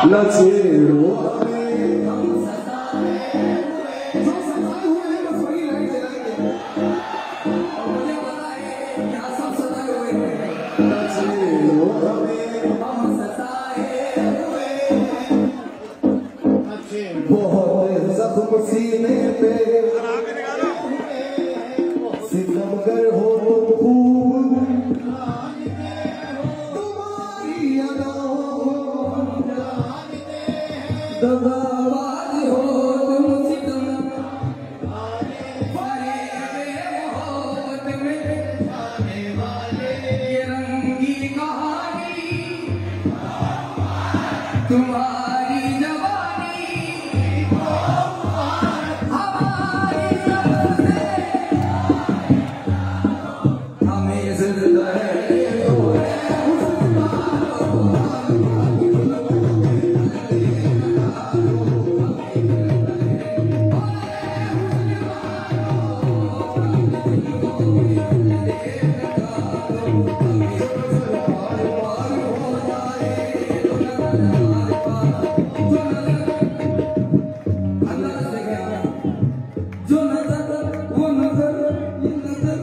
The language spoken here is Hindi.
न छेड़ो बहुत जख्म सीने पे सितमगर हो फूल तुम्हारी अदाओं दगाबाज हो तुम सितम मोहब्बत में आने वाले ये रंगी कहानी तुम्हारी